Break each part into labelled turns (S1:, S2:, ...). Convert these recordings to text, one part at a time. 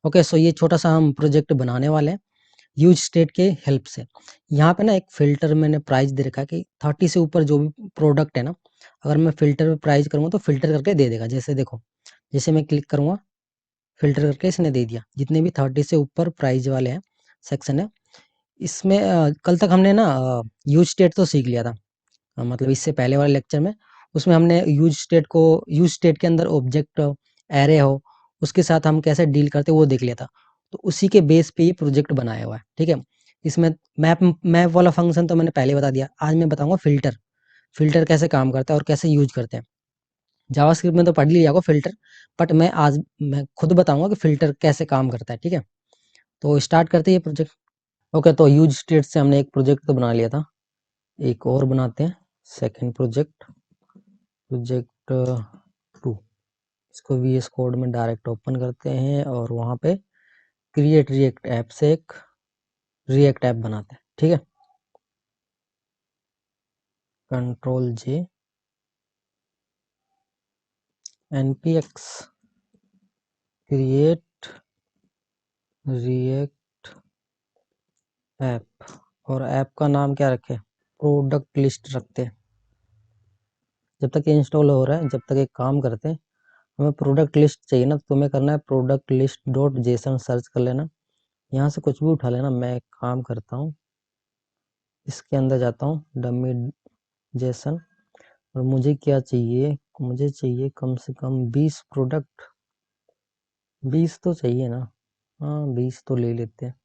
S1: Okay, सो ये छोटा सा हम प्रोजेक्ट बनाने वाले हैं यूज स्टेट के हेल्प से। यहाँ पे ना एक फ़िल्टर मैंने प्राइस दे रखा है कि 30 से ऊपर जो भी प्रोडक्ट है ना, अगर मैं फ़िल्टर पे प्राइस करूँगा तो फ़िल्टर करके दे देगा। जैसे देखो, जैसे मैं क्लिक करूँगा, फ़िल्टर करके इसने दे दिया। जितने भी 30 से ऊपर प्राइस वाले हैं, सेक्शन है, इसमें कल तक हमने ना यूज स्टेट तो सीख लिया था। मतलब इससे पहले वाले लेक्चर में, उसमें हमने यूज स्टेट के अंदर ऑब्जेक्ट एरे हो, उसके साथ हम कैसे डील करते हैं वो देख लिया था। तो उसी के बेस पे ये प्रोजेक्ट बनाया हुआ है, ठीक है। इसमें मैप वाला फंक्शन तो मैंने पहले बता दिया। आज मैं बताऊंगा फ़िल्टर, फ़िल्टर कैसे काम करता है और कैसे यूज करते हैं। जावास्क्रिप्ट में तो पढ़ लिया होगा फ़िल्टर, बट मैं खुद बताऊंगा कि फ़िल्टर कैसे काम करता है, ठीक है। तो स्टार्ट करते हैं ये प्रोजेक्ट। ओके, तो यूज स्टेट से हमने एक प्रोजेक्ट तो बना लिया था, एक और बनाते हैं, सेकेंड प्रोजेक्ट, प्रोजेक्ट 2। इसको VS कोड में डायरेक्ट ओपन करते हैं और वहाँ पे क्रिएट रिएक्ट ऐप से एक रिएक्ट ऐप बनाते हैं, ठीक है। Ctrl+J, npx create react app, और ऐप का नाम क्या रखे, प्रोडक्ट लिस्ट रखते हैं। जब तक ये इंस्टॉल हो रहा है, जब तक एक काम करते हैं, हमें प्रोडक्ट लिस्ट चाहिए ना, तो तुम्हें करना है product list dot JSON search कर लेना, यहाँ से कुछ भी उठा लेना। मैं एक काम करता हूँ, इसके अंदर जाता हूँ, डमी जेसन, और मुझे क्या चाहिए, मुझे चाहिए कम से कम 20 प्रोडक्ट, 20 तो चाहिए ना, हाँ 20 तो ले लेते हैं।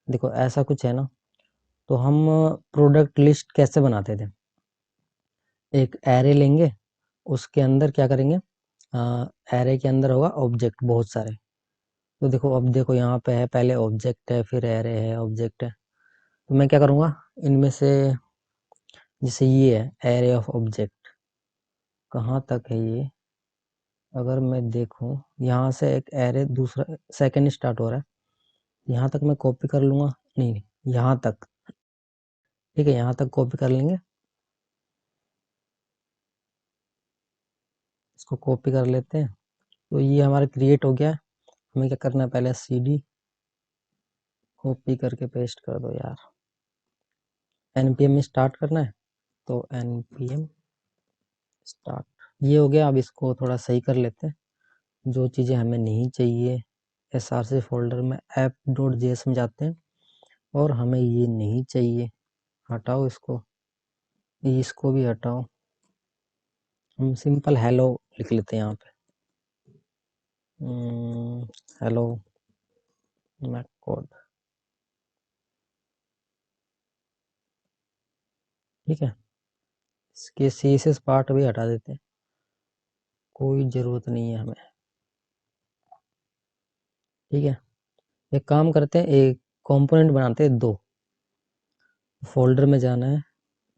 S1: देखो ऐसा कुछ है ना, तो हम प्रोडक्ट लिस्ट कैसे बनाते थे, एक एरे लेंगे, उसके अंदर क्या करेंगे, एरे के अंदर होगा ऑब्जेक्ट बहुत सारे। तो देखो, अब देखो यहाँ पे है, पहले ऑब्जेक्ट है, फिर एरे है, ऑब्जेक्ट है। तो मैं क्या करूँगा, इनमें से जैसे ये है एरे ऑफ ऑब्जेक्ट, कहाँ तक है ये, अगर मैं देखूं यहाँ से एक एरे दूसरा सेकंड स्टार्ट हो रहा है, यहाँ तक मैं कॉपी कर लूँगा, नहीं यहाँ तक, ठीक है, यहाँ तक कॉपी कर लेंगे, इसको कॉपी कर लेते हैं। तो ये हमारा क्रिएट हो गया है। हमें क्या करना है, पहले CD कॉपी करके पेस्ट कर दो यार, npm में स्टार्ट करना है, तो npm स्टार्ट, ये हो गया। अब इसको थोड़ा सही कर लेते हैं, जो चीज़ें हमें नहीं चाहिए, src फोल्डर में app.js में जाते हैं, और हमें ये नहीं चाहिए, हटाओ इसको, इसको भी हटाओ। हम सिंपल हेलो लिख लेते हैं यहाँ पे, हेलो मैक कोड, ठीक है। इसके CSS पार्ट भी हटा देते हैं, कोई ज़रूरत नहीं है हमें, ठीक है। एक काम करते हैं, एक कंपोनेंट बनाते हैं, 2 फोल्डर में जाना है,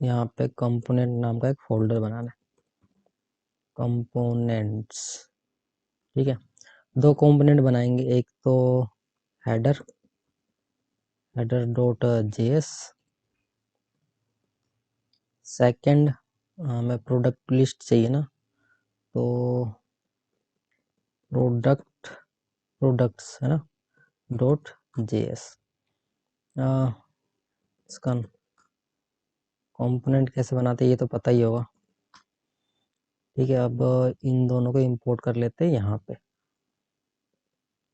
S1: यहाँ पे कंपोनेंट नाम का एक फोल्डर बनाना है, कंपोनेंट्स, ठीक है। 2 कंपोनेंट बनाएंगे, एक तो हेडर, header.js, सेकंड हमें प्रोडक्ट लिस्ट चाहिए ना, तो प्रोडक्ट्स है ना, .js। इसका कंपोनेंट कैसे बनाते हैं ये तो पता ही होगा, ठीक है। अब इन दोनों को इंपोर्ट कर लेते हैं यहाँ पे।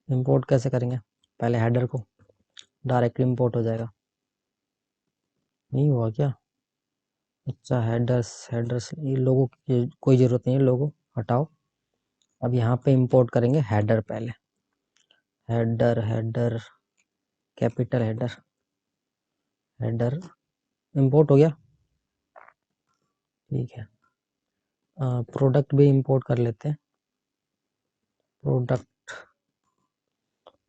S1: इंपोर्ट कैसे करेंगे, पहले हेडर को, डायरेक्ट इंपोर्ट हो जाएगा, नहीं हुआ क्या, अच्छा हेडर्स ये लोगों की कोई ज़रूरत नहीं है, लोगो हटाओ। अब यहाँ पे इंपोर्ट करेंगे हेडर, पहले हेडर कैपिटल हेडर इंपोर्ट हो गया, ठीक है। प्रोडक्ट भी इंपोर्ट कर लेते हैं, प्रोडक्ट,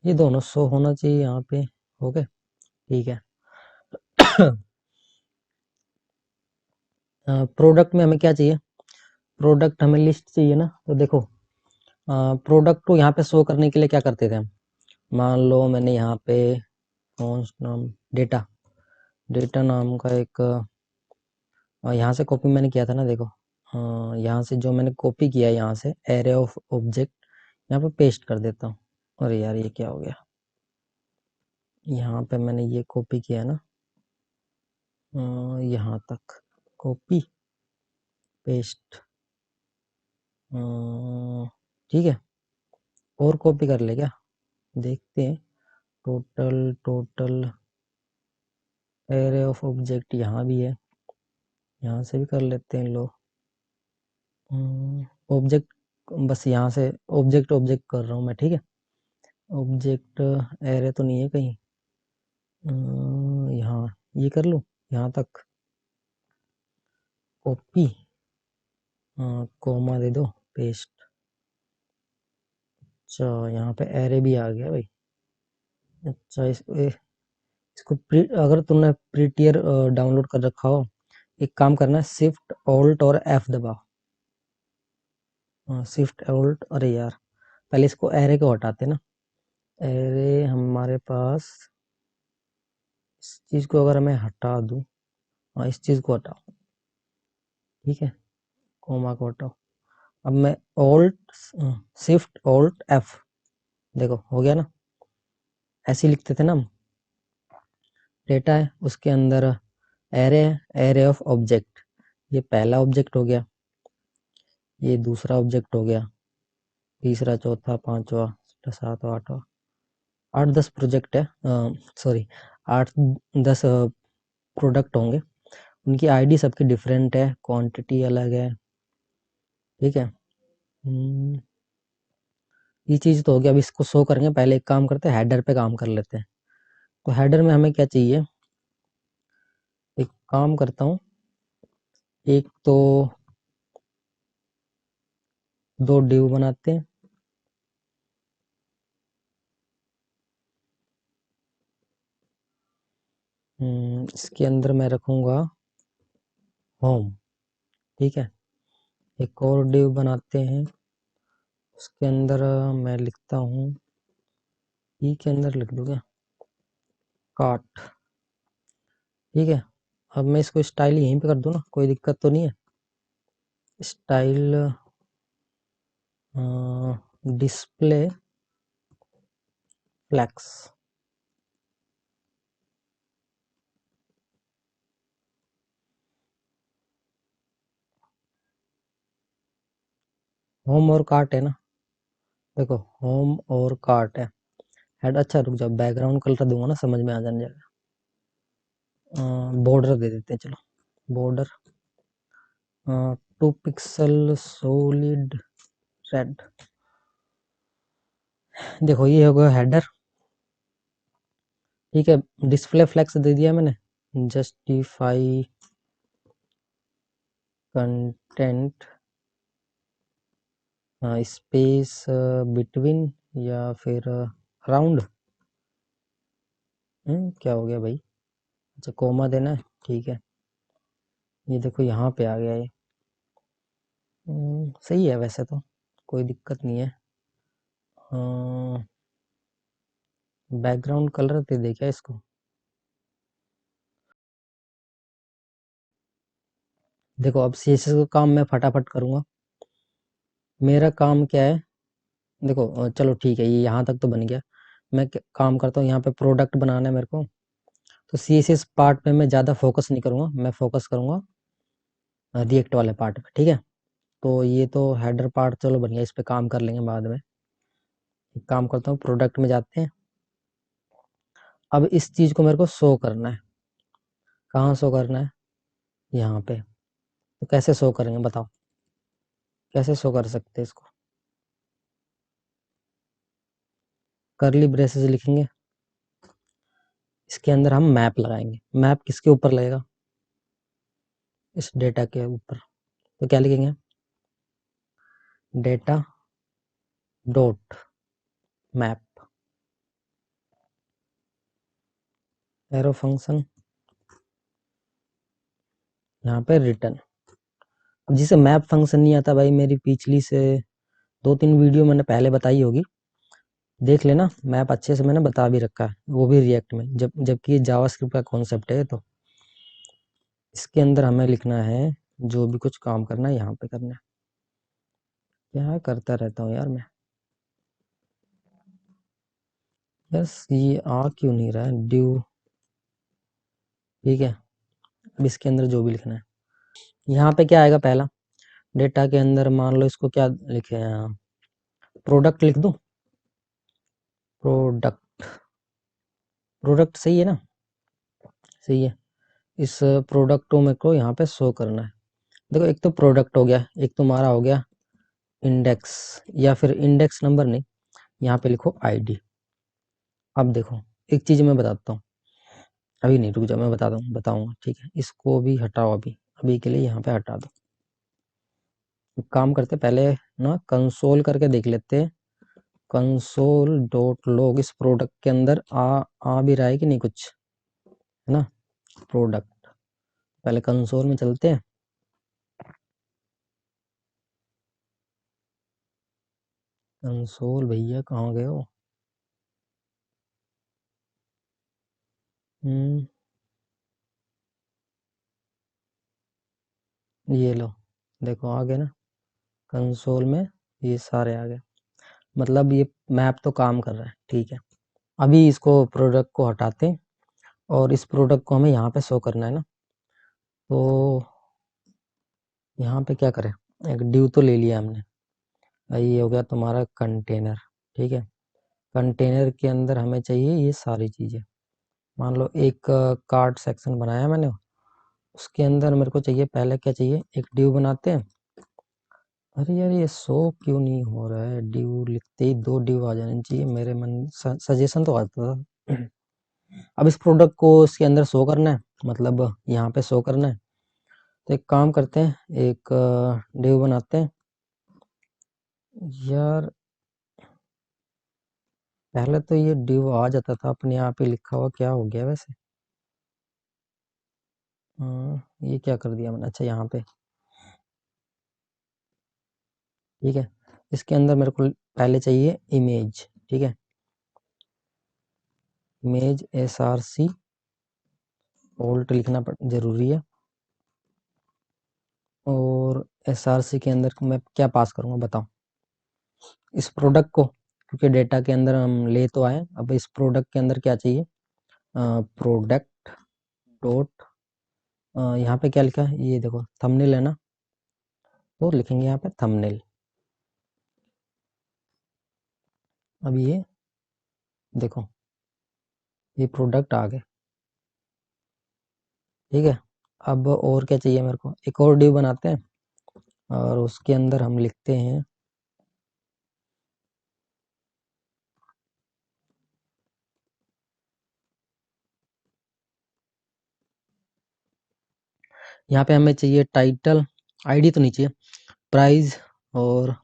S1: ये दोनों शो होना चाहिए यहाँ पे, हो गए, ठीक है। प्रोडक्ट में हमें क्या चाहिए, प्रोडक्ट हमें लिस्ट चाहिए ना, तो देखो प्रोडक्ट को यहाँ पे शो करने के लिए क्या करते थे हम, मान लो मैंने यहाँ पे नाम डेटा नाम का एक यहाँ से कॉपी मैंने किया था ना, देखो यहाँ से जो मैंने कॉपी किया है, यहाँ से एरे ऑफ ऑब्जेक्ट यहाँ पे पेस्ट कर देता हूँ, अरे यार ये क्या हो गया, यहाँ पे मैंने ये कॉपी किया ना, यहाँ तक कॉपी पेस्ट, ठीक है, और कॉपी कर ले क्या, देखते हैं। Total total array of object यहाँ भी है, यहाँ से भी कर लेते हैं लो। ऑब्जेक्ट, बस यहाँ से ऑब्जेक्ट ऑब्जेक्ट कर रहा हूँ मैं, ठीक है। ऑब्जेक्ट एरे तो नहीं है कहीं, यहाँ ये कर लूँ, यहाँ तक कॉपी, कोमा दे दो, पेस्ट। अच्छा यहाँ पे एरे भी आ गया भाई। अच्छा इसको अगर तुमने प्रीटियर डाउनलोड कर रखा हो, एक काम करना है, शिफ्ट ऑल्ट और एफ दबाओ। शिफ्ट ऑल्ट, अरे यार पहले इसको एरे को हटाते ना। एरे हमारे पास, इस चीज को अगर मैं हटा दूं, हाँ इस चीज को हटाओ, ठीक है, कोमा को हटाओ। अब मैं ऑल्ट, शिफ्ट ऑल्ट एफ, देखो हो गया ना, ऐसे ही लिखते थे ना हम। डेटा है, उसके अंदर एरे है, एरे ऑफ ऑब्जेक्ट, ये पहला ऑब्जेक्ट हो गया, ये दूसरा ऑब्जेक्ट हो गया, तीसरा, चौथा, पांचवा, छठा, सातवां, आठवां, 8-10 प्रोजेक्ट है, सॉरी 8-10 प्रोडक्ट होंगे। उनकी आईडी सबकी डिफरेंट है, क्वांटिटी अलग है, ठीक है। ये चीज़ तो हो गया, अब इसको शो करेंगे। पहले एक काम करते हैं, हेडर पे काम कर लेते हैं। तो हेडर में हमें क्या चाहिए, एक काम करता हूँ, एक तो 2 डिव बनाते हैं। इसके अंदर मैं रखूँगा होम, ठीक है। एक और डिव बनाते हैं, उसके अंदर मैं लिखता हूँ, ई के अंदर लिख दूँ क्या, काट, ठीक है। अब मैं इसको स्टाइल यहीं पे कर दूँ ना, कोई दिक्कत तो नहीं है। स्टाइल डिस्प्ले फ्लैक्स, होम और कार्ट है ना, देखो होम और कार्ट है। हेड, अच्छा रुक जाओ, बैकग्राउंड कलर दूंगा ना, समझ में आ जाने जाएगा। बॉर्डर दे देते हैं, चलो बॉर्डर 2 पिक्सल सॉलिड रेड। देखो ये हो गया हेडर, ठीक है। डिस्प्ले फ्लेक्स दे दिया मैंने, जस्टिफाई कंटेंट स्पेस बिटवीन या फिर राउंड, क्या हो गया भाई, अच्छा कोमा देना है, ठीक है। ये देखो यहाँ पे आ गया ये, सही है वैसे तो, कोई दिक्कत नहीं है। बैकग्राउंड कलर दे दे क्या इसको, देखो अब सीएसएस का काम मैं फटाफट करूँगा। मेरा काम क्या है, देखो चलो ठीक है, ये यहाँ तक तो बन गया। मैं काम करता हूँ, यहाँ पे प्रोडक्ट बनाना है मेरे को, तो सीएसएस पार्ट पे मैं ज़्यादा फोकस नहीं करूँगा, मैं फोकस करूँगा रिएक्ट वाले पार्ट पे, ठीक है। तो ये तो हेडर पार्ट चलो बन गया, इस पे काम कर लेंगे बाद में। एक काम करता हूँ, प्रोडक्ट में जाते हैं। अब इस चीज़ को मेरे को शो करना है, कहाँ शो करना है, यहाँ पे। तो कैसे शो करेंगे बताओ, कैसे शो कर सकते हैं इसको, करली ब्रेसेस लिखेंगे, इसके अंदर हम मैप लगाएंगे। मैप किसके ऊपर लगेगा, इस डेटा के ऊपर। तो क्या लिखेंगे, data dot map, arrow function, यहाँ पे रिटर्न। अब जिसे मैप फंक्शन नहीं आता भाई, मेरी पिछली से 2-3 वीडियो मैंने पहले बताई होगी, देख लेना। मैप अच्छे से मैंने बता भी रखा है, वो भी रिएक्ट में, जबकि ये जावास्क्रिप्ट का कॉन्सेप्ट है। तो इसके अंदर हमें लिखना है, जो भी कुछ काम करना है यहाँ पे करना है। क्या करता रहता हूँ यार मैं, बस ये आ क्यों नहीं रहा है ड्यू, ठीक है। अब इसके अंदर जो भी लिखना है, यहाँ पे क्या आएगा, पहला डेटा के अंदर मान लो इसको क्या लिखे हैं, प्रोडक्ट लिख दूं, प्रोडक्ट, प्रोडक्ट सही है ना, सही है। इस प्रोडक्ट को मेरे को यहाँ पे शो करना है। देखो एक तो प्रोडक्ट हो गया, एक तुम्हारा हो गया इंडेक्स, या फिर इंडेक्स नंबर नहीं, यहाँ पे लिखो आईडी। अब देखो एक चीज मैं बताता हूँ, अभी नहीं, रुक जाओ, मैं बताऊंगा, ठीक है। इसको भी हटाओ, अभी अभी के लिए यहाँ पे हटा दो। एक काम करते पहले ना, कंसोल करके देख लेते, कंसोल डॉट लॉग इस प्रोडक्ट के अंदर आ भी रहा है कि नहीं कुछ, है ना। प्रोडक्ट, पहले कंसोल में चलते हैं। कंसोल भैया कहाँ गए हो, ये लो, देखो आ गए ना, कंसोल में ये सारे आ गए, मतलब ये मैप तो काम कर रहा है, ठीक है। अभी इसको प्रोडक्ट को हटाते हैं और इस प्रोडक्ट को हमें यहाँ पे शो करना है ना, तो यहाँ पे क्या करें, एक ड्यू तो ले लिया हमने, ये हो गया तुम्हारा कंटेनर, ठीक है। कंटेनर के अंदर हमें चाहिए ये सारी चीज़ें, मान लो एक कार्ट सेक्शन बनाया मैंने, उसके अंदर मेरे को चाहिए, पहले क्या चाहिए, एक ड्यू बनाते हैं। अरे यार ये शो क्यों नहीं हो रहा है, ड्यू लिखते ही 2 ड्यू आ जाने चाहिए, मेरे मन सजेशन तो आता था। अब इस प्रोडक्ट को इसके अंदर शो करना है, मतलब यहाँ पे शो करना है, तो एक काम करते हैं, एक ड्यू बनाते हैं। यार पहले तो ये ड्यू आ जाता था अपने आप ही लिखा हुआ, क्या हो गया वैसे, ये क्या कर दिया मैंने, अच्छा यहाँ पे, ठीक है। इसके अंदर मेरे को पहले चाहिए इमेज, ठीक है, इमेज SRC ओल्ट लिखना जरूरी है, और SRC के अंदर मैं क्या पास करूँगा बताओ, इस प्रोडक्ट को, क्योंकि डेटा के अंदर हम ले तो आए, अब इस प्रोडक्ट के अंदर क्या चाहिए, प्रोडक्ट डॉट, यहाँ पे क्या लिखा है, ये देखो थंबनेल है ना, तो लिखेंगे यहाँ पे थंबनेल। अब ये देखो, ये प्रोडक्ट आ गए, ठीक है। अब और क्या चाहिए मेरे को, एक और ड्यू बनाते हैं और उसके अंदर हम लिखते हैं, यहाँ पे हमें चाहिए टाइटल, आईडी तो नहीं चाहिए, प्राइस, और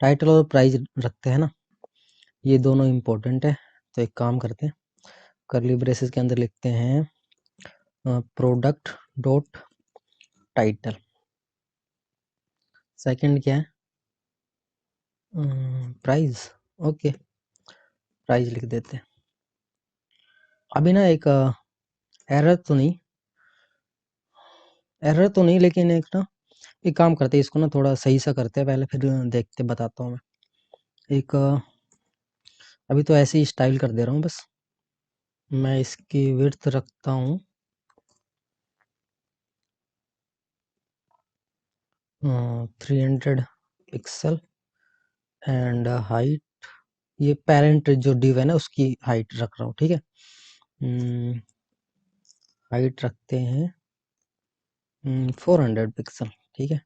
S1: टाइटल और प्राइस रखते हैं ना, ये दोनों इम्पोर्टेंट है। तो एक काम करते हैं, कर्ली ब्रेसेस के अंदर लिखते हैं प्रोडक्ट डॉट टाइटल, सेकंड क्या है, प्राइस, ओके, प्राइस लिख देते हैं। अभी ना एक एरर तो नहीं, लेकिन एक ना, एक काम करते हैं, इसको ना थोड़ा सही सा करते हैं पहले, फिर देखते बताता हूँ मैं। एक अभी तो ऐसे ही स्टाइल कर दे रहा हूँ बस, मैं इसकी विड्थ रखता हूँ 300 पिक्सल, एंड हाइट, ये पेरेंट जो डिव है ना उसकी हाइट रख रहा हूँ, ठीक है। हाइट रखते हैं 400 पिक्सल, ठीक है,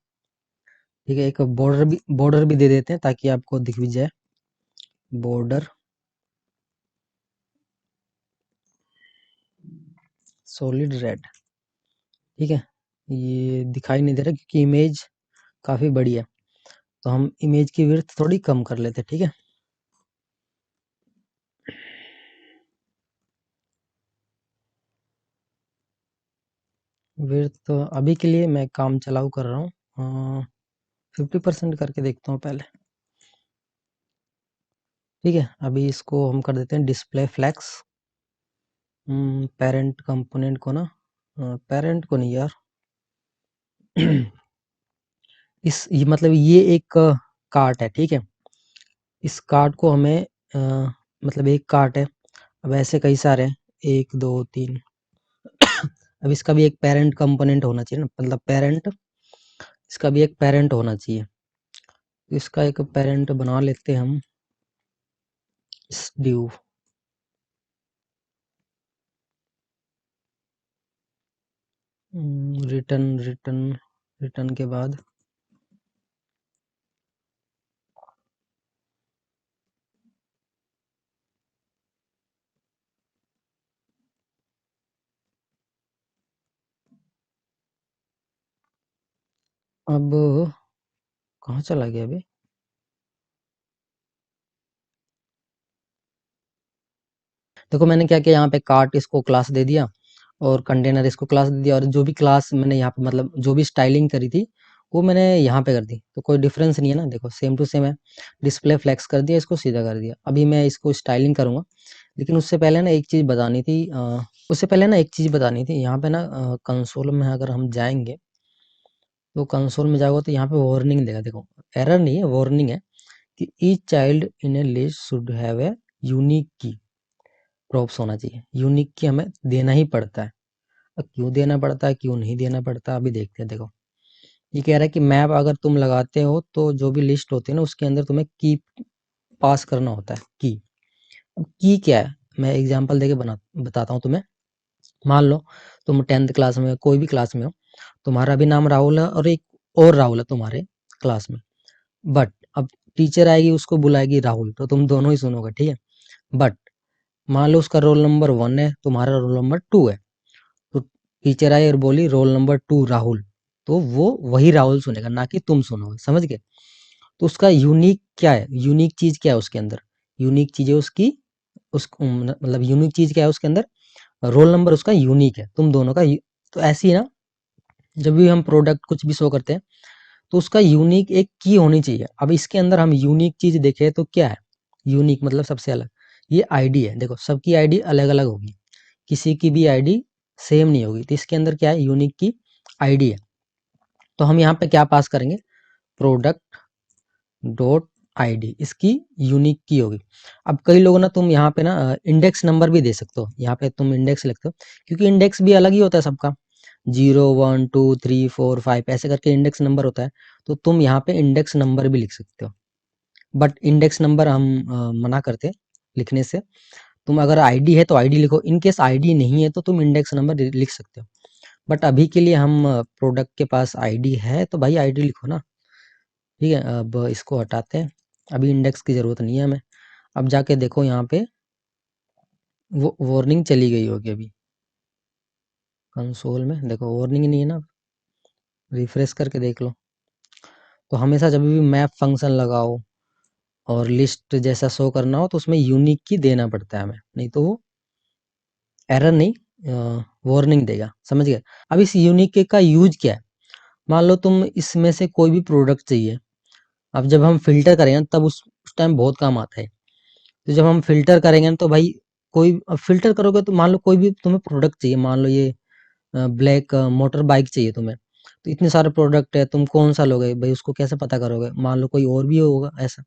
S1: ठीक है। एक बॉर्डर भी दे देते हैं ताकि आपको दिख भी जाए, बॉर्डर सॉलिड रेड, ठीक है। ये दिखाई नहीं दे रहा क्योंकि इमेज काफ़ी बड़ी है, तो हम इमेज की विड्थ थोड़ी कम कर लेते हैं, ठीक है। विड्थ तो अभी के लिए मैं काम चलाऊ कर रहा हूँ, 50% करके देखता हूँ पहले, ठीक है। अभी इसको हम कर देते हैं डिस्प्ले फ्लैक्स, पेरेंट कंपोनेंट को ना, पेरेंट को नहीं यार, ये मतलब ये एक कार्ट है, ठीक है। इस कार्ट को हमें मतलब एक कार्ट है, अब ऐसे कई सारे हैं, 1 2 3। अब इसका भी एक पेरेंट कंपोनेंट होना चाहिए ना, मतलब पेरेंट, इसका भी एक पेरेंट होना चाहिए। तो इसका एक पेरेंट बना लेते हैं हम, ड्यू। रिटर्न रिटर्न रिटर्न के बाद अब कहाँ चला गया अभी? देखो मैंने क्या किया, यहाँ पे कार्ट इसको क्लास दे दिया और कंटेनर इसको क्लास दे दिया, और जो भी क्लास मैंने यहाँ पे मतलब जो भी स्टाइलिंग करी थी वो मैंने यहाँ पे कर दी। तो कोई डिफरेंस नहीं है ना, देखो सेम टू सेम है। डिस्प्ले फ्लेक्स कर दिया, इसको सीधा कर दिया। अभी मैं इसको स्टाइलिंग करूँगा, लेकिन उससे पहले ना एक चीज़ बतानी थी, यहाँ पे ना कंसोल में अगर हम जाएंगे तो कंसोल में जाओगे तो यहाँ पे वार्निंग देगा। देखो एरर नहीं है, वार्निंग है कि each child in A list should have a unique की, प्रॉप्स होना चाहिए। यूनिक की हमें देना ही पड़ता है। अब क्यों देना पड़ता है, क्यों नहीं देना पड़ता, अभी देखते हैं। देखो ये कह रहा है कि मैप अगर तुम लगाते हो तो जो भी लिस्ट होती है ना उसके अंदर तुम्हें की पास करना होता है, की। अब की क्या है, मैं एग्जांपल देके बना बताता हूँ तुम्हें। मान लो तुम 10th क्लास में, कोई भी क्लास में हो, तुम्हारा भी नाम राहुल है और एक और राहुल है तुम्हारे क्लास में, बट अब टीचर आएगी उसको बुलाएगी राहुल, तो तुम दोनों ही सुनोगे, ठीक है। बट मान लो उसका रोल नंबर 1 है, तुम्हारा रोल नंबर 2 है, तो टीचर आई और बोली रोल नंबर 2 राहुल, तो वो वही राहुल सुनेगा, ना कि तुम सुनोगे, समझ गए। तो उसका यूनिक क्या है, यूनिक चीज क्या है उसके अंदर, यूनिक चीज है उसकी, उस मतलब यूनिक चीज क्या है उसके अंदर, रोल नंबर उसका यूनिक है, तुम दोनों का तो ऐसी है ना, जब भी हम प्रोडक्ट कुछ भी शो करते हैं तो उसका यूनिक एक की होनी चाहिए। अब इसके अंदर हम यूनिक चीज देखें तो क्या है, यूनिक मतलब सबसे अलग, ये आईडी है। देखो सबकी आईडी अलग अलग होगी, किसी की भी आईडी सेम नहीं होगी, तो इसके अंदर क्या है, यूनिक की आईडी है। तो हम यहाँ पे क्या पास करेंगे, प्रोडक्ट डॉट आईडी, इसकी यूनिक की होगी। अब कई लोगों ना, तुम यहाँ पे ना इंडेक्स नंबर भी दे सकते हो, यहाँ पे तुम इंडेक्स लिखते हो, क्योंकि इंडेक्स भी अलग ही होता है सबका, 0 1 2 3 4 5 ऐसे करके इंडेक्स नंबर होता है। तो तुम यहाँ पे इंडेक्स नंबर भी लिख सकते हो, बट इंडेक्स नंबर हम मना करते हैं लिखने से। तुम अगर आईडी है तो आईडी लिखो, इन केस आईडी नहीं है तो तुम इंडेक्स नंबर लिख सकते हो। बट अभी के लिए हम प्रोडक्ट के पास आईडी है तो भाई आईडी लिखो ना, ठीक है। अब इसको हटाते हैं, अभी इंडेक्स की ज़रूरत नहीं है हमें। अब जाके देखो यहाँ पे वो वार्निंग चली गई होगी अभी कंसोल में, देखो वार्निंग नहीं है ना, रिफ्रेश करके देख लो। तो हमेशा जब भी मैप फंक्शन लगाओ और लिस्ट जैसा शो करना हो तो उसमें यूनिक की देना पड़ता है हमें, नहीं तो वो एरर नहीं वार्निंग देगा, समझ गए। अब इस यूनिक का यूज क्या है, मान लो तुम इसमें से कोई भी प्रोडक्ट चाहिए, अब जब हम फिल्टर करेंगे तब उस टाइम बहुत काम आता है। तो जब हम फ़िल्टर करेंगे ना तो भाई कोई फ़िल्टर करोगे तो मान लो कोई भी तुम्हें प्रोडक्ट चाहिए, मान लो ये ब्लैक मोटर बाइक चाहिए तुम्हें, तो इतने सारे प्रोडक्ट है, तुम कौन-सा लोगे? भाई उसको कैसे पता करोगे? मान लो कोई और भी होगा ऐसा,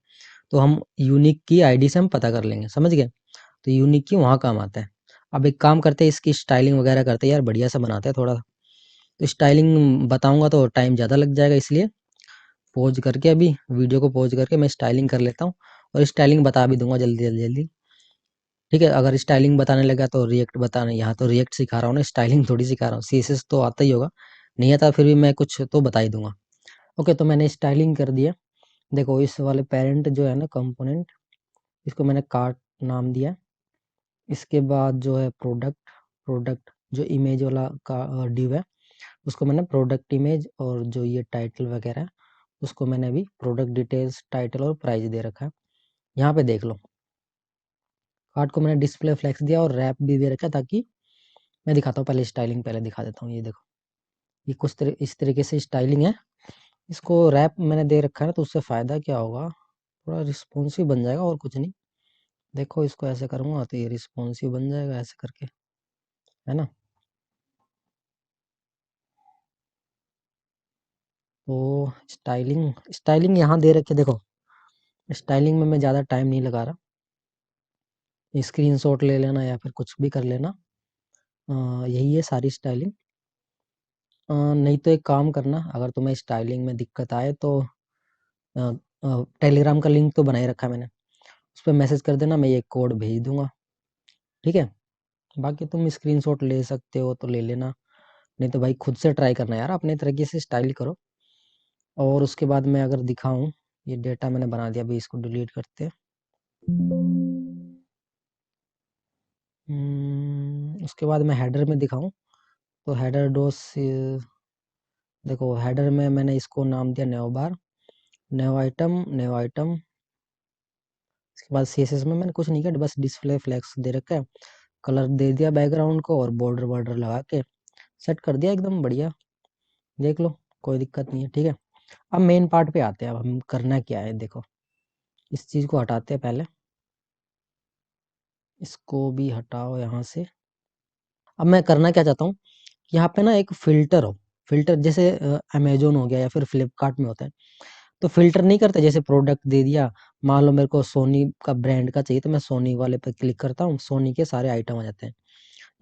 S1: तो हम यूनिक की आईडी से हम पता कर लेंगे, समझ गए? तो यूनिक की वहाँ काम आता है। अब एक काम करते हैं, इसकी स्टाइलिंग वगैरह करते हैं यार, बढ़िया सा बनाते हैं थोड़ा। तो स्टाइलिंग बताऊँगा तो टाइम ज़्यादा लग जाएगा, इसलिए पॉज़ करके अभी वीडियो को पॉज़ करके मैं स्टाइलिंग कर लेता हूँ और स्टाइलिंग बता भी दूँगा जल्दी-जल्दी। ठीक है, अगर स्टाइलिंग बताने लगा तो रिएक्ट बताना, यहाँ तो रिएक्ट सिखा रहा हूँ ना, स्टाइलिंग थोड़ी सिखा रहा हूँ। सीएसएस तो आता ही होगा, नहीं आता फिर भी मैं कुछ तो बता ही दूंगा। ओके, तो मैंने स्टाइलिंग कर दिया। देखो इस वाले पेरेंट जो है ना कंपोनेंट, इसको मैंने कार्ट नाम दिया। इसके बाद जो है प्रोडक्ट, प्रोडक्ट जो इमेज वाला का डिव है उसको मैंने प्रोडक्ट इमेज, और जो ये टाइटल वगैरह है उसको मैंने अभी प्रोडक्ट डिटेल्स टाइटल और प्राइस दे रखा है। यहाँ पे देख लो, कार्ड को मैंने डिस्प्ले फ्लेक्स दिया और रैप भी दे रखा है, ताकि मैं दिखाता हूँ, पहले स्टाइलिंग पहले दिखा देता हूँ। ये देखो, ये कुछ इस तरीके से स्टाइलिंग है। इसको रैप मैंने दे रखा है ना, तो उससे फ़ायदा क्या होगा, थोड़ा रिस्पॉन्सिव बन जाएगा और कुछ नहीं। देखो इसको ऐसे करूँगा तो ये रिस्पॉन्सिव बन जाएगा ऐसे करके, है ना। तो स्टाइलिंग, स्टाइलिंग यहाँ दे रखे, देखो स्टाइलिंग में मैं ज़्यादा टाइम नहीं लगा रहा, स्क्रीनशॉट ले लेना या फिर कुछ भी कर लेना। यही है सारी स्टाइलिंग। नहीं तो एक काम करना, अगर तुम्हें स्टाइलिंग में दिक्कत आए तो टेलीग्राम का लिंक तो बना ही रखा है मैंने, उस पर मैसेज कर देना, मैं ये कोड भेज दूंगा, ठीक है। बाकी तुम स्क्रीनशॉट ले सकते हो तो ले लेना, नहीं तो भाई खुद से ट्राई करना यार, अपने तरीके से स्टाइल करो। और उसके बाद मैं अगर दिखाऊं, ये डेटा मैंने बना दिया, अभी इसको डिलीट करते हैं। उसके बाद मैं हेडर में दिखाऊं, तो हेडर डोस, देखो हेडर में मैंने इसको नाम दिया न्यू बार, न्यू आइटम, न्यू आइटम। इसके बाद सीएसएस में मैंने कुछ नहीं किया, बस डिस्प्ले फ्लेक्स दे रखा है, कलर दे दिया बैकग्राउंड को, और बॉर्डर बॉर्डर लगा के सेट कर दिया एकदम बढ़िया। देख लो, कोई दिक्कत नहीं है, ठीक है। अब मेन पार्ट पे आते हैं, अब हम करना क्या है, देखो इस चीज़ को हटाते हैं पहले, इसको भी हटाओ यहाँ से। अब मैं करना क्या चाहता हूँ, यहाँ पे ना एक फ़िल्टर हो, फ़िल्टर जैसे अमेज़न हो गया या फिर फ्लिपकार्ट में होता है, तो फ़िल्टर नहीं करते, जैसे प्रोडक्ट दे दिया, मान लो मेरे को सोनी का ब्रांड का चाहिए तो मैं सोनी वाले पे क्लिक करता हूँ, सोनी के सारे आइटम आ जाते हैं।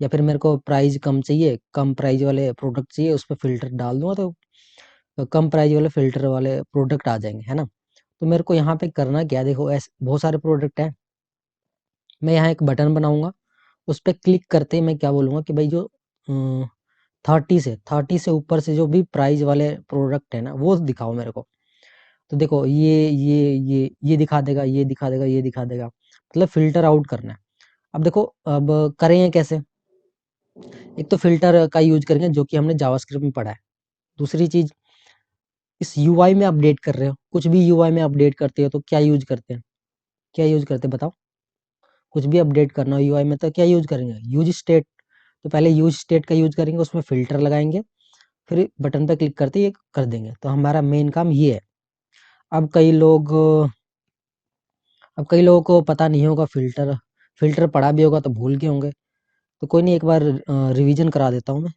S1: या फिर मेरे को प्राइस कम चाहिए, कम प्राइस वाले प्रोडक्ट चाहिए, उस पे फ़िल्टर डाल दूँगा तो कम प्राइस वाले फ़िल्टर वाले प्रोडक्ट आ जाएँगे, है ना? तो मेरे को यहाँ पे करना क्या है, देखो ऐसे बहुत सारे प्रोडक्ट हैं, मैं यहाँ एक बटन बनाऊँगा, उस पे क्लिक करते ही मैं क्या बोलूँगा कि भाई जो 30 से ऊपर से जो भी प्राइस वाले प्रोडक्ट है ना, वो दिखाओ मेरे को। तो देखो ये दिखा देगा, ये दिखा देगा, ये दिखा देगा, मतलब फ़िल्टर आउट करना है। अब देखो, अब करें कैसे? एक तो फ़िल्टर का यूज़ करेंगे जो कि हमने जावास्क्रिप्ट में पढ़ा है। दूसरी चीज़, इस यूआई में अपडेट कर रहे हो, कुछ भी यूआई में अपडेट करते हो तो क्या यूज़ करते हैं? क्या यूज़ करते हैं बताओ? कुछ भी अपडेट करना हो यूआई में तो क्या यूज़ करेंगे? Use state. तो पहले यूज़ स्टेट का यूज़ करेंगे, उसमें फ़िल्टर लगाएँगे, फिर बटन पे क्लिक करते ही ये कर देंगे। तो हमारा मेन काम ये है। अब कई लोग अब कई लोगों को पता नहीं होगा, फ़िल्टर फ़िल्टर पढ़ा भी होगा तो भूल गए होंगे। तो कोई नहीं, एक बार रिवीजन करा देता हूँ मैं,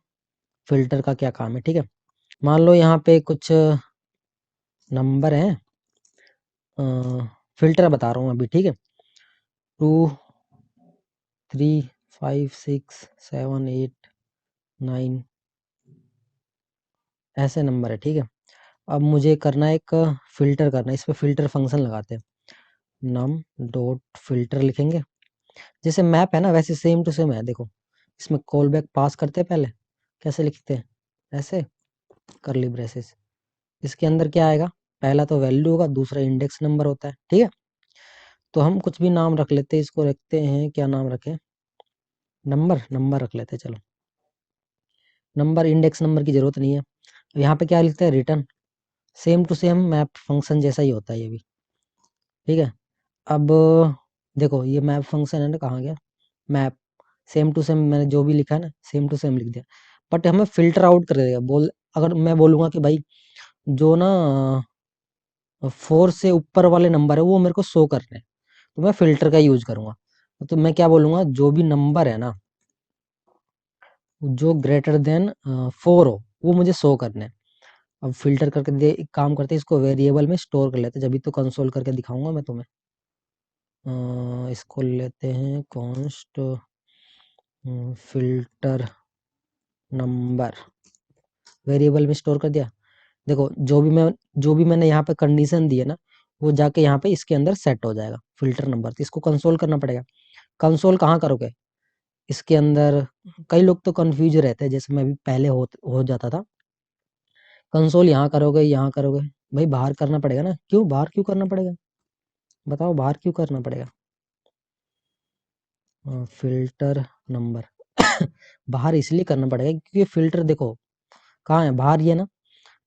S1: फ़िल्टर का क्या काम है, ठीक है? मान लो यहाँ पे कुछ नंबर हैं, फ़िल्टर बता रहा हूँ अभी, ठीक है? 2, 3, 5, 6, 7, 8, 9 ऐसे नंबर है, ठीक है? अब मुझे करना है, एक फ़िल्टर करना है, इस पे फ़िल्टर फंक्शन लगाते हैं। नम डॉट फ़िल्टर लिखेंगे, जैसे मैप है ना वैसे सेम टू सेम है, देखो इसमें कॉल बैक पास करते हैं पहले, कैसे लिखते हैं, ऐसे करली ब्रेसेस, इसके अंदर क्या आएगा, पहला तो वैल्यू होगा, दूसरा इंडेक्स नंबर होता है, ठीक है। तो हम कुछ भी नाम रख लेते हैं, इसको रखते हैं, क्या नाम रखें, नंबर नंबर रख लेते हैं, चलो नंबर, इंडेक्स नंबर की जरूरत नहीं है। यहाँ पे क्या लिखते हैं, return, same to same map function जैसा ही होता है ये भी, ठीक है। अब देखो ये मैप फंक्शन है ना, कहाँ गया मैप, सेम टू सेम मैंने जो भी लिखा है ना सेम टू सेम लिख दिया, बट हमें फिल्टर आउट कर देगा। अगर मैं बोलूँगा कि भाई जो ना 4 से ऊपर वाले नंबर है वो मेरे को शो करने हैं, तो मैं फिल्टर का यूज करूंगा। तो मैं क्या बोलूँगा, जो भी नंबर है ना जो ग्रेटर देन 4 हो वो मुझे शो करने हैं। अब फिल्टर करके दे, एक काम करते हैं, इसको वेरिएबल में स्टोर कर लेते हैं, जब भी तो कंसोल करके दिखाऊंगा मैं तुम्हें। इसको लेते हैं कॉन्स्ट फिल्टर नंबर, वेरिएबल में स्टोर कर दिया। देखो जो भी मैंने यहाँ पे कंडीशन दी है ना, वो जाके यहाँ पे इसके अंदर सेट हो जाएगा फिल्टर नंबर। तो इसको कंसोल करना पड़ेगा। कंसोल कहाँ करोगे, इसके अंदर। कई लोग तो कंफ्यूज रहते हैं, जैसे मैं भी पहले हो जाता था, कंसोल यहाँ करोगे यहाँ करोगे, भाई बाहर करना पड़ेगा ना, क्यों बाहर क्यों करना पड़ेगा, बताओ बाहर क्यों करना पड़ेगा। फिल्टर नंबर बाहर इसलिए करना पड़ेगा क्योंकि फिल्टर देखो कहाँ है, बाहर ये ना,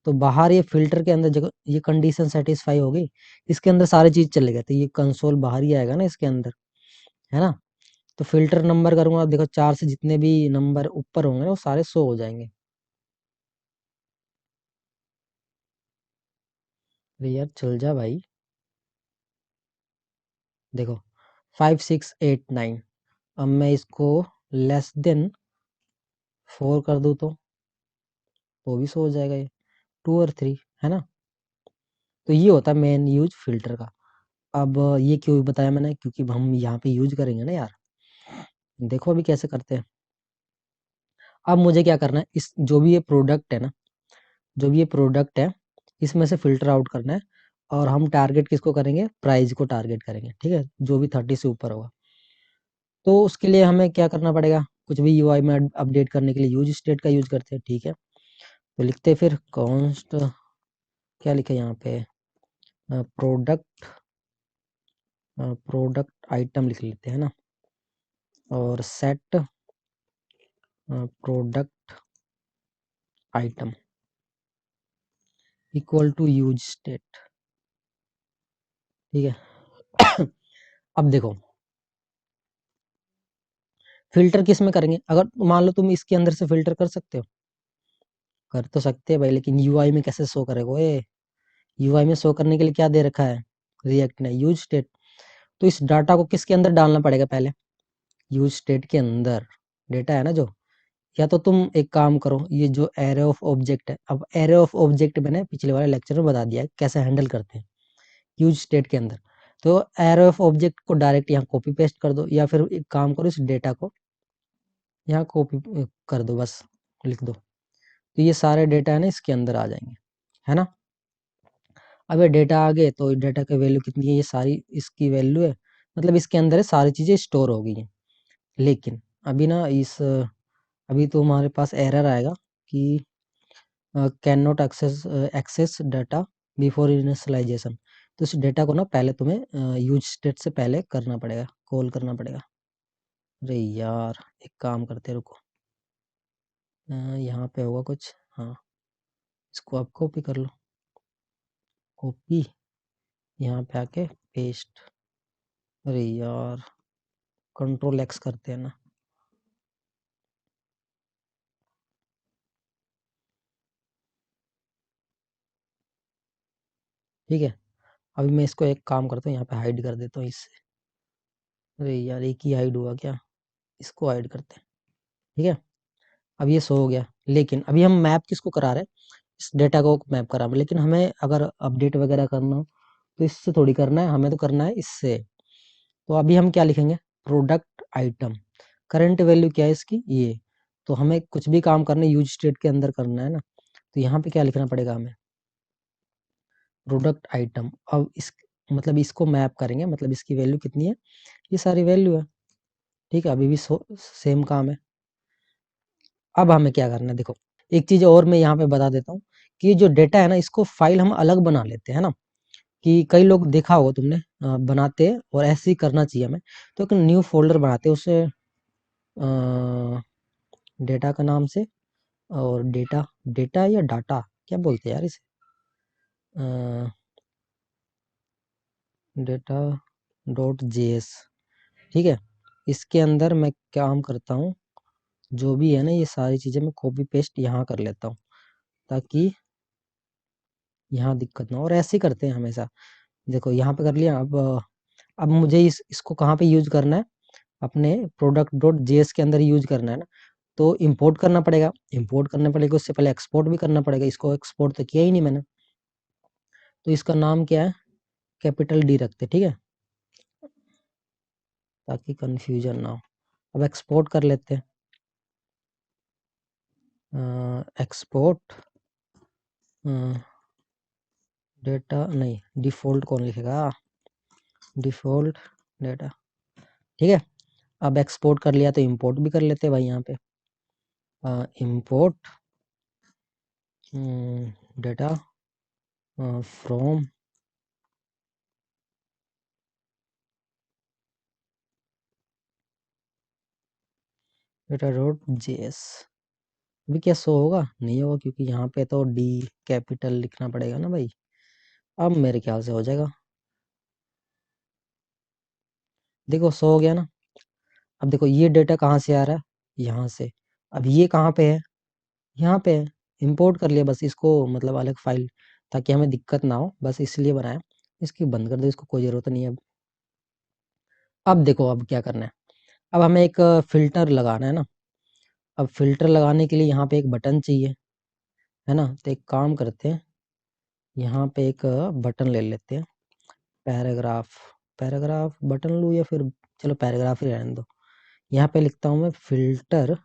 S1: तो बाहर ये फिल्टर के अंदर जगह ये कंडीशन सेटिस्फाई हो गई, इसके अंदर सारी चीज चले गए, तो ये कंसोल बाहर ही आएगा ना इसके अंदर, है ना। तो फिल्टर नंबर करूंगा, देखो 4 से जितने भी नंबर ऊपर होंगे वो सारे शो हो जाएंगे। अरे यार चल जा भाई, देखो 5, 6, 8, 9, अब मैं इसको लेस देन 4 कर दूं तो भी शो हो जाएगा ये, 2 और 3, है ना। तो ये होता है मेन यूज फिल्टर का। अब ये क्यों बताया मैंने, क्योंकि हम यहाँ पे यूज करेंगे ना यार। देखो अभी कैसे करते हैं। अब मुझे क्या करना है, इस जो भी ये प्रोडक्ट है ना, जो भी ये प्रोडक्ट है, इसमें से फिल्टर आउट करना है। और हम टारगेट किसको करेंगे, प्राइस को टारगेट करेंगे, ठीक है, जो भी 30 से ऊपर होगा। तो उसके लिए हमें क्या करना पड़ेगा, कुछ भी यूआई में अपडेट करने के लिए यूज स्टेट का यूज करते हैं, ठीक है। तो लिखते हैं फिर कॉन्स्ट, क्या लिखे यहाँ पे, प्रोडक्ट, प्रोडक्ट आइटम लिख लेते हैं ना, और set product item equal to use state, ठीक है। अब देखो फिल्टर किस में करेंगे, अगर मान लो तुम इसके अंदर से फिल्टर कर सकते हो, कर तो सकते हैं भाई, लेकिन यूआई में कैसे शो करेगा ये, यूआई में शो करने के लिए क्या दे रखा है, रिएक्ट ने यूज स्टेट। तो इस डाटा को किसके अंदर डालना पड़ेगा पहले, यूज स्टेट के अंदर, डेटा है ना जो। या तो तुम एक काम करो, ये जो एरे ऑफ ऑब्जेक्ट है, अब एरे ऑफ ऑब्जेक्ट मैंने पिछले वाले लेक्चर में बता दिया है कैसे हैंडल करते हैं यूज स्टेट के अंदर। तो एरे ऑफ ऑब्जेक्ट को डायरेक्ट यहाँ कॉपी पेस्ट कर दो, या फिर एक काम करो, इस डेटा को यहाँ कॉपी कर दो, बस लिख दो, तो ये सारे डेटा है ना इसके अंदर आ जाएंगे, है ना। अब ये डेटा आ गए, तो डेटा की वैल्यू कितनी है, ये सारी इसकी वैल्यू है, मतलब इसके अंदर है सारी चीज़ें स्टोर हो गई हैं। लेकिन अभी ना अभी तो हमारे पास एरर आएगा कि can not access data before initialisation. तो इस डेटा को ना पहले तुम्हें यूज स्टेट से पहले करना पड़ेगा, कॉल करना पड़ेगा। अरे यार एक काम करते, रुको, यहाँ पे होगा कुछ, हाँ, इसको आप कॉपी कर लो, कॉपी, यहाँ पे आके पेस्ट। अरे यार कंट्रोल एक्स करते हैं ना, ठीक है। अभी मैं इसको एक काम करता हूँ, यहाँ पे हाइड कर देता हूँ इससे। अरे यार एक ही हाइड हुआ क्या, इसको हाइड करते हैं, ठीक है। अब ये सो हो गया, लेकिन अभी हम मैप किसको करा रहे हैं, इस डेटा को मैप करा रहे हैं। लेकिन हमें अगर अपडेट वगैरह करना हो तो इससे थोड़ी करना है, हमें तो करना है इससे। तो अभी हम क्या लिखेंगे, प्रोडक्ट आइटम, करंट वैल्यू क्या है इसकी, ये। तो हमें कुछ भी काम करना है यूज स्टेट के अंदर करना है ना, तो यहाँ पे क्या लिखना पड़ेगा हमें, प्रोडक्ट आइटम। अब इस मतलब इसको मैप करेंगे, मतलब इसकी वैल्यू कितनी है, ये सारी वैल्यू है, ठीक है। अभी भी सेम काम है। अब हमें क्या करना है, देखो एक चीज और मैं यहाँ पे बता देता हूँ, कि ये जो डेटा है ना, इसको फाइल हम अलग बना लेते हैं ना, कि कई लोग देखा होगा तुमने बनाते हैं, और ऐसे ही करना चाहिए हमें। तो एक न्यू फोल्डर बनाते हैं उसे डेटा का नाम से, और डेटा, डेटा या डाटा क्या बोलते हैं यार इसे, डेटा डॉट जेएस, ठीक है। इसके अंदर मैं काम करता हूँ, जो भी है ना ये सारी चीज़ें मैं कॉपी पेस्ट यहाँ कर लेता हूँ, ताकि यहाँ दिक्कत ना हो। और ऐसे ही करते हैं हमेशा, देखो यहाँ पे कर लिया। अब मुझे इसको कहाँ पे यूज करना है, अपने प्रोडक्ट डॉट जेएस के अंदर यूज करना है ना, तो इंपोर्ट करना पड़ेगा, इंपोर्ट करना पड़ेगा, उससे पहले एक्सपोर्ट भी करना पड़ेगा। इसको एक्सपोर्ट तो किया ही नहीं मैंने, तो इसका नाम क्या है, कैपिटल डी रखते, ठीक है, ताकि कंफ्यूजन ना हो। अब एक्सपोर्ट कर लेते हैं, एक्सपोर्ट डेटा, नहीं डिफॉल्ट कौन लिखेगा, डिफॉल्ट डेटा, ठीक है। अब एक्सपोर्ट कर लिया, तो इंपोर्ट भी कर लेते हैं भाई यहाँ पे, import data from data dot JS. अभी क्या शो होगा, नहीं होगा, क्योंकि यहाँ पे तो डी कैपिटल लिखना पड़ेगा ना भाई। अब मेरे ख्याल से हो जाएगा, देखो शो हो गया ना। अब देखो ये डेटा कहाँ से आ रहा है, यहाँ से। अब ये कहाँ पे है, यहाँ पे है, इंपोर्ट कर लिया बस इसको, मतलब अलग फाइल, ताकि हमें दिक्कत ना हो, बस इसलिए बनाया। इसकी बंद कर दो, इसको कोई ज़रूरत नहीं है अब देखो अब क्या करना है, अब हमें एक फ़िल्टर लगाना है ना। अब फ़िल्टर लगाने के लिए यहाँ पे एक बटन चाहिए, है ना। तो एक काम करते हैं, यहाँ पे एक बटन ले लेते हैं, पैराग्राफ, पैराग्राफ बटन लूँ या फिर चलो पैराग्राफ ही रहने दो। यहाँ पे लिखता हूँ मैं filter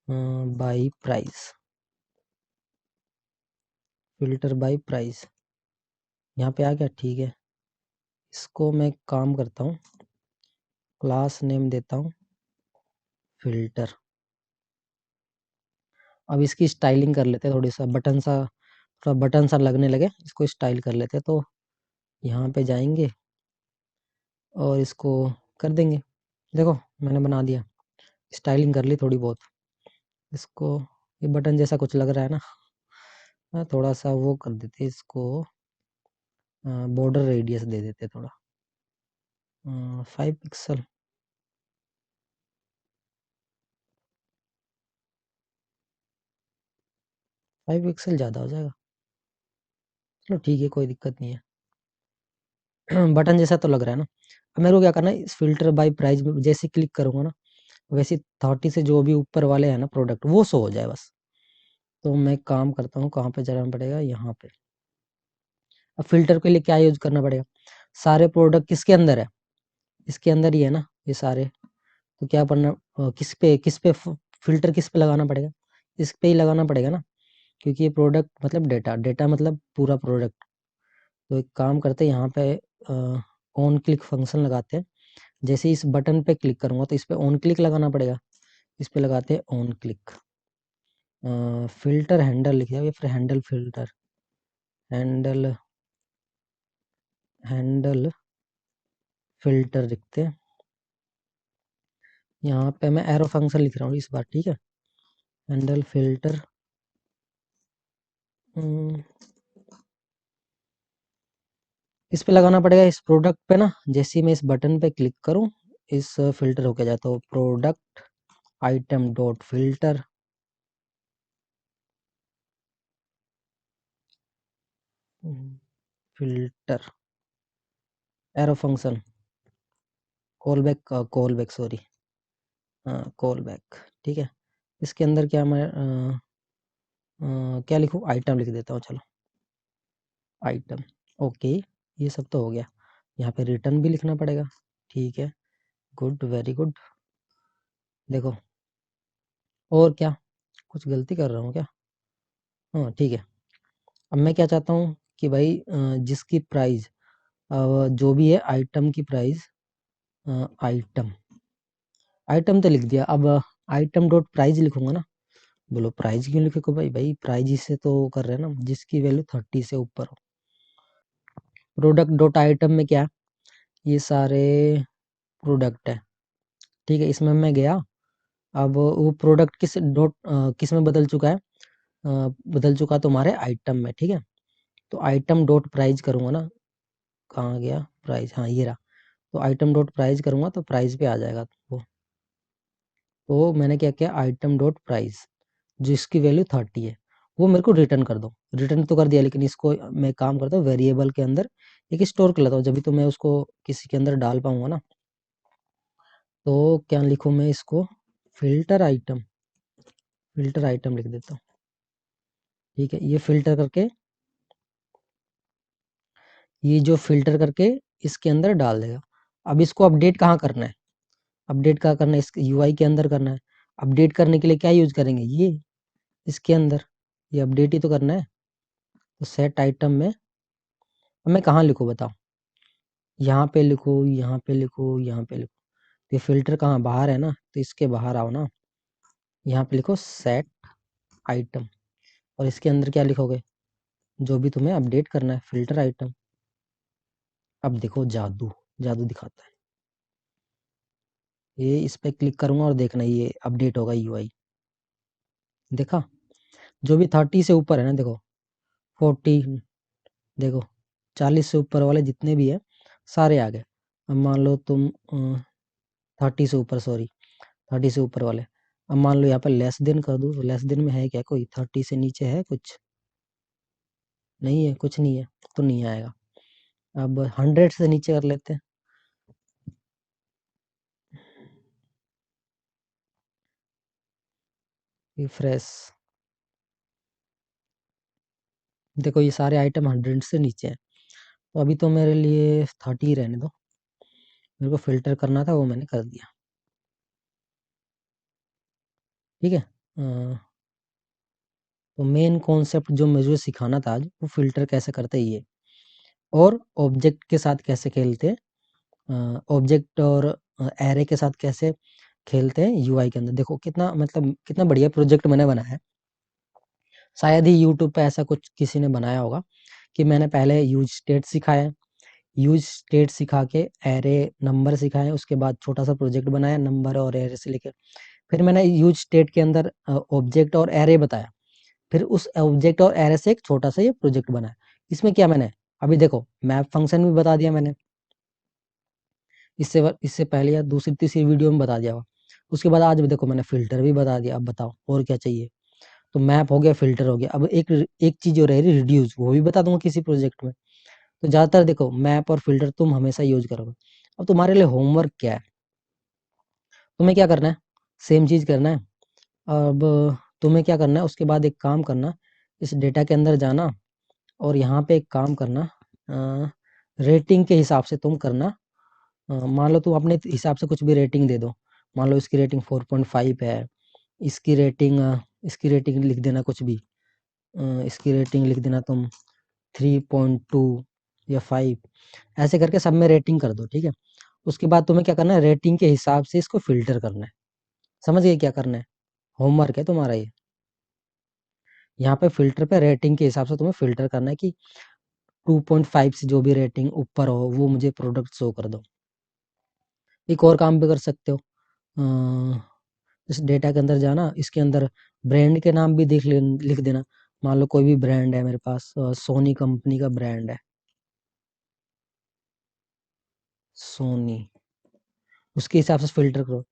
S1: by price, filter by price यहाँ पे आ गया। ठीक है, इसको मैं काम करता हूँ, क्लास नेम देता हूँ फिल्टर। अब इसकी स्टाइलिंग कर लेते हैं, थोड़ी सा बटन सा, थोड़ा बटन सा लगने लगे, इसको स्टाइल कर लेते हैं। तो यहाँ पे जाएंगे और इसको कर देंगे। देखो मैंने बना दिया, स्टाइलिंग कर ली थोड़ी बहुत। इसको ये बटन जैसा कुछ लग रहा है ना, थोड़ा सा वो कर देते इसको, बॉर्डर रेडियस दे देते थोड़ा 5 पिक्सल। फाइव पिक्सल ज़्यादा हो जाएगा, चलो ठीक है, कोई दिक्कत नहीं है। बटन जैसा तो लग रहा है ना। अब मेरे को क्या करना है, इस फिल्टर बाय प्राइस में जैसे क्लिक करूंगा ना, वैसे 30 से जो भी ऊपर वाले हैं ना प्रोडक्ट, वो शो हो जाए बस। तो मैं काम करता हूँ, कहाँ पे जाना पड़ेगा, यहाँ पे। अब फिल्टर के लिए क्या यूज करना पड़ेगा, सारे प्रोडक्ट किसके अंदर है, इसके अंदर ही है ना ये सारे। तो क्या करना, किस पे फिल्टर किस पे लगाना पड़ेगा, इस पे ही लगाना पड़ेगा ना, क्योंकि ये प्रोडक्ट मतलब डेटा, डेटा मतलब पूरा प्रोडक्ट। तो एक काम करते हैं, यहाँ पे ऑन क्लिक फंक्शन लगाते हैं। जैसे इस बटन पे क्लिक करूंगा तो इस पे ऑन क्लिक लगाना पड़ेगा, इस पे लगाते हैं ऑन क्लिक। फिल्टर हैंडल लिख दिया या फिर handle filter, handle, handle filter लिखते हैं। यहाँ पे मैं एरो फंक्शन लिख रहा हूँ इस बार, ठीक है। हैंडल फिल्टर, इस पे लगाना पड़ेगा, इस प्रोडक्ट पे ना। जैसे ही मैं इस बटन पे क्लिक करूँ, इस फिल्टर होके जाता है product item dot filter, filter arrow function, call back sorry, हाँ कॉल बैक। ठीक है, इसके अंदर क्या मैं क्या लिखूँ, आइटम लिख देता हूँ, चलो आइटम। ओके, ये सब तो हो गया। यहाँ पे रिटर्न भी लिखना पड़ेगा, ठीक है, गुड, वेरी गुड। देखो और क्या, कुछ गलती कर रहा हूँ क्या, हाँ ठीक है। अब मैं क्या चाहता हूँ कि भाई जिसकी प्राइस, जो भी है आइटम की प्राइस, आइटम, आइटम तो लिख दिया। अब आइटम डॉट प्राइस लिखूंगा ना। बोलो प्राइस क्यों लिखे को भाई, भाई प्राइस से तो कर रहे हैं ना जिसकी वैल्यू 30 से ऊपर हो। प्रोडक्ट डॉट आइटम में क्या, ये सारे प्रोडक्ट है, ठीक है। इसमें मैं गया, अब वो प्रोडक्ट किस में बदल चुका है, बदल चुका तुम्हारे आइटम में, ठीक है। तो आइटम डॉट प्राइस करूंगा ना, कहाँ गया प्राइस, हाँ ये रहा। तो आइटम डॉट प्राइस करूंगा तो प्राइस पे आ जाएगा वो। तो मैंने क्या किया, आइटम डॉट प्राइस जिसकी वैल्यू 30 है, वो मेरे को रिटर्न कर दो। रिटर्न तो कर दिया, लेकिन इसको मैं काम करता हूँ वेरिएबल के अंदर एक स्टोर कर लेता हूँ, जब भी तो मैं उसको किसी के अंदर डाल पाऊंगा ना। तो क्या लिखूँ मैं इसको, फिल्टर आइटम, फिल्टर आइटम लिख देता हूँ, ठीक है। ये फिल्टर करके, ये जो फिल्टर करके इसके अंदर डाल देगा। अब इसको अपडेट कहाँ करना है, अपडेट कहाँ करना है, इस यूआई के अंदर करना है। अपडेट करने के लिए क्या यूज करेंगे, ये इसके अंदर, ये अपडेट ही तो करना है। तो सेट आइटम में, अब मैं कहाँ लिखूँ बताओ, यहाँ पे लिखूँ, यहाँ पे लिखूँ, यहाँ पे लिखूँ। तो ये फिल्टर कहाँ, बाहर है ना, तो इसके बाहर आओ ना, यहाँ पे लिखो सेट आइटम, और इसके अंदर क्या लिखोगे, जो भी तुम्हें अपडेट करना है, फिल्टर आइटम। अब देखो जादू, जादू दिखाता है। ये इस पे क्लिक करूंगा और देखना ये अपडेट होगा यूआई। देखा, जो भी 30 से ऊपर है ना, देखो 40, देखो 40 से ऊपर वाले जितने भी है सारे आ गए। अब मान लो तुम 30 से ऊपर, सॉरी 30 से ऊपर वाले। अब मान लो यहाँ पर लेस देन कर दूँ, तो लेस देन में है क्या, कोई 30 से नीचे है कुछ, नहीं है, कुछ नहीं है, तो नहीं आएगा। अब 100 से नीचे कर लेते हैं, रिफ्रेश। देखो ये सारे आइटम 100 से नीचे हैं। तो अभी तो मेरे लिए 30 रहने दो, मेरे को फ़िल्टर करना था, वो मैंने कर दिया। ठीक है। तो मेन कॉन्सेप्ट जो मुझे सिखाना था आज, वो फ़िल्टर कैसे करते हैं ये, और ऑब्जेक्ट के साथ कैसे खेलते हैं, ऑब्जेक्ट और एरे के साथ कैसे खेलते हैं यूआई के अंदर। देखो कितना मतलब कितना बढ़िया प्रोजेक्ट मैंने बनाया है। शायद ही यूट्यूब पे ऐसा कुछ किसी ने बनाया होगा कि मैंने पहले यूज स्टेट सिखाया, यूज स्टेट सिखा के एरे नंबर सिखाए, उसके बाद छोटा सा प्रोजेक्ट बनाया नंबर और एरे से लेकर, फिर मैंने यूज स्टेट के अंदर ऑब्जेक्ट और एरे बताया, फिर उस ऑब्जेक्ट और एरे से एक छोटा सा ये प्रोजेक्ट बनाया। इसमें क्या मैंने अभी देखो मैप फंक्शन भी बता दिया मैंने, इससे पहले या दूसरी तीसरी वीडियो में बता दिया होगा। उसके बाद आज भी देखो मैंने फ़िल्टर भी बता दिया। अब बताओ और क्या चाहिए। तो मैप हो गया, फ़िल्टर हो गया, अब एक एक चीज़ जो रह रही रिड्यूस, वो भी बता दूंगा किसी प्रोजेक्ट में। तो ज़्यादातर देखो मैप और फ़िल्टर तुम हमेशा यूज़ करोगे। अब तुम्हारे लिए होमवर्क क्या है, तुम्हें क्या करना है, सेम चीज़ करना है। अब तुम्हें क्या करना है, उसके बाद एक काम करना, इस डेटा के अंदर जाना और यहाँ पे एक काम करना, रेटिंग के हिसाब से तुम करना। मान लो तुम अपने हिसाब से कुछ भी रेटिंग दे दो, मान लो इसकी रेटिंग 4.5 है, इसकी रेटिंग लिख देना कुछ भी, इसकी रेटिंग लिख देना तुम 3.2 या 5, ऐसे करके सब में रेटिंग कर दो। ठीक है। उसके बाद तुम्हें क्या करना है, रेटिंग के हिसाब से इसको फ़िल्टर करना है। समझ गए क्या करना है, होमवर्क है तुम्हारा ये। यहाँ पे फ़िल्टर पे रेटिंग के हिसाब से तुम्हें फ़िल्टर करना है कि 2.5 से जो भी रेटिंग ऊपर हो वो मुझे प्रोडक्ट शो कर दो। एक और काम भी कर सकते हो, इस डेटा के अंदर जाना, इसके अंदर ब्रांड के नाम भी लिख देना। मान लो कोई भी ब्रांड है मेरे पास, सोनी कंपनी का ब्रांड है, सोनी, उसके हिसाब से फ़िल्टर करो।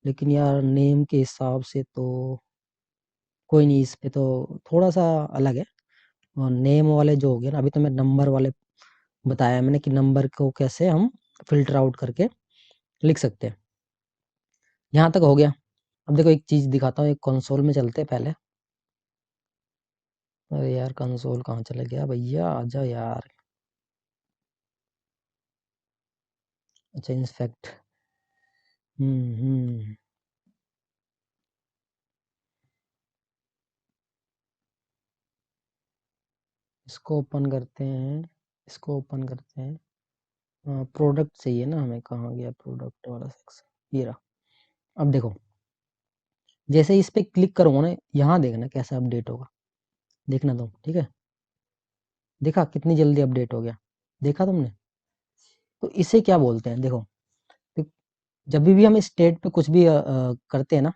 S1: लेकिन यार नेम के हिसाब से तो कोई नहीं, इस पे तो थोड़ा सा अलग है। और नेम वाले जो हो गए ना, अभी तो मैं नंबर वाले बताया मैंने कि नंबर को कैसे हम फ़िल्टर आउट करके लिख सकते हैं। यहाँ तक हो गया। अब देखो एक चीज़ दिखाता हूँ, एक कंसोल में चलते हैं पहले। अरे यार कंसोल कहाँ चला गया भैया, आजा यार। अच्छा इंस्पेक्ट, हम्म, इसको ओपन करते हैं, इसको ओपन करते हैं। प्रोडक्ट चाहिए ना हमें, कहाँ गया प्रोडक्ट वाला सेक्शन, ये रहा। अब देखो जैसे इस पे क्लिक करूँगा ना, यहाँ देखना कैसे अपडेट होगा, देखना तुम। ठीक है, देखा कितनी जल्दी अपडेट हो गया, देखा तुमने। तो इसे क्या बोलते हैं देखो, तो जब भी हम स्टेट पे कुछ भी करते हैं ना,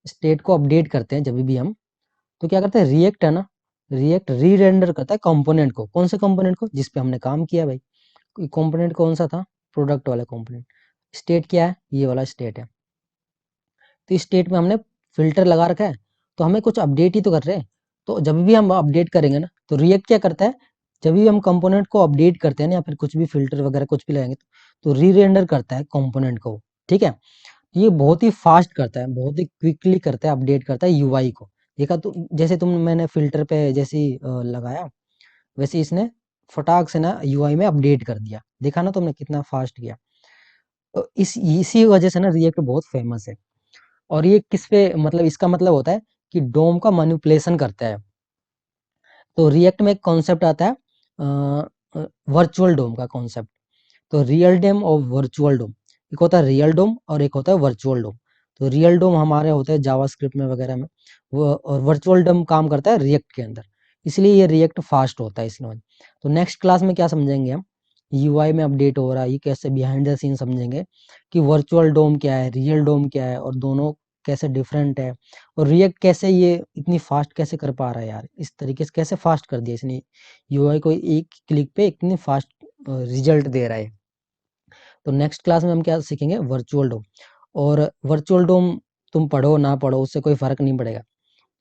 S1: स्टेट को अपडेट करते हैं जब भी हम, तो क्या करते हैं, रिएक्ट है ना, रिएक्ट री रेंडर करता है कंपोनेंट को। कौन से कंपोनेंट को, जिस पे हमने काम किया भाई। कंपोनेंट कौन सा था, प्रोडक्ट वाला कंपोनेंट। स्टेट क्या है, ये वाला स्टेट है। तो इस स्टेट में हमने फिल्टर लगा रखा है, तो हमें कुछ अपडेट ही तो कर रहे हैं। तो जब भी हम अपडेट करेंगे ना, तो रिएक्ट क्या करता है, जब भी हम कंपोनेंट को अपडेट करते हैं ना, या फिर कुछ भी फिल्टर वगैरह कुछ भी लगाएंगे, तो री रेंडर करता है कंपोनेंट को। ठीक है, ये बहुत ही फास्ट करता है, बहुत ही क्विकली करता है, अपडेट करता है यूआई को। देखा तो, जैसे तुम मैंने फिल्टर पे जैसे ही लगाया, वैसे इसने फटाक से ना यूआई में अपडेट कर दिया। देखा ना तुमने कितना फास्ट किया। तो इसी वजह से ना रिएक्ट बहुत फेमस है। और ये किस पे मतलब, इसका मतलब होता है कि डोम का मैनिपुलेशन करता है। तो रिएक्ट में एक कॉन्सेप्ट आता है वर्चुअल डोम का कॉन्सेप्ट। तो रियल डोम और वर्चुअल डोम, एक होता है रियल डोम और एक होता है वर्चुअल डोम। तो रियल डोम हमारे होते हैं जावास्क्रिप्ट में वगैरह में, वो, और वर्चुअल डोम काम करता है रिएक्ट के अंदर। इसलिए ये रिएक्ट फास्ट होता है इसमें। तो नेक्स्ट क्लास में क्या समझेंगे हम, यूआई में अपडेट हो रहा है ये कैसे, बिहाइंड द सीन समझेंगे कि वर्चुअल डोम क्या है, रियल डोम क्या है, और दोनों कैसे डिफरेंट है। और रिएक्ट कैसे ये इतनी फास्ट कैसे कर पा रहा है यार, इस तरीके से कैसे फास्ट कर दिया इसने, यूआई को एक क्लिक पे इतनी फास्ट रिजल्ट दे रहा है। तो नेक्स्ट क्लास में हम क्या सीखेंगे, वर्चुअल डोम। और वर्चुअल डोम तुम पढ़ो ना पढ़ो उससे कोई फर्क नहीं पड़ेगा,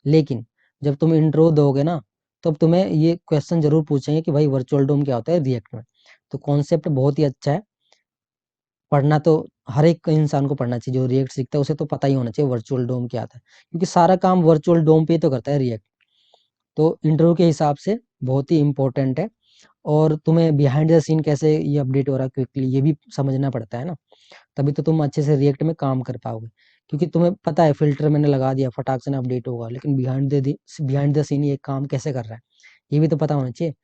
S1: लेकिन जब तुम इंट्रो दोगे ना, तब तुम्हें ये क्वेश्चन जरूर पूछेंगे कि भाई वर्चुअल डोम क्या होता है रिएक्ट में। तो कॉन्सेप्ट बहुत ही अच्छा है, पढ़ना तो हर एक इंसान को पढ़ना चाहिए, जो रिएक्ट सीखता है उसे तो पता ही होना चाहिए वर्चुअल डोम क्या आता है, क्योंकि सारा काम वर्चुअल डोम पे ही तो करता है रिएक्ट। तो इंटरव्यू के हिसाब से बहुत ही इंपॉर्टेंट है। और तुम्हें बिहाइंड द सीन कैसे ये अपडेट हो रहा है क्विकली, ये भी समझना पड़ता है ना, तभी तो तुम अच्छे से रिएक्ट में काम कर पाओगे। क्योंकि तुम्हें पता है फिल्टर मैंने लगा दिया, फटाक से ना अपडेट होगा, लेकिन बिहाइंड द सीन ये काम कैसे कर रहा है, ये भी तो पता होना चाहिए।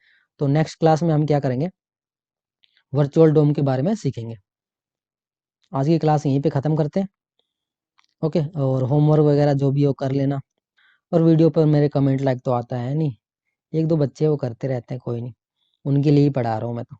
S1: तो नेक्स्ट क्लास में हम क्या करेंगे, वर्चुअल डोम के बारे में सीखेंगे। आज की क्लास यहीं पे ख़त्म करते हैं। ओके, और होमवर्क वगैरह जो भी हो कर लेना। और वीडियो पर मेरे कमेंट लाइक तो आता है नहीं, एक दो बच्चे वो करते रहते हैं, कोई नहीं, उनके लिए ही पढ़ा रहा हूँ मैं तो।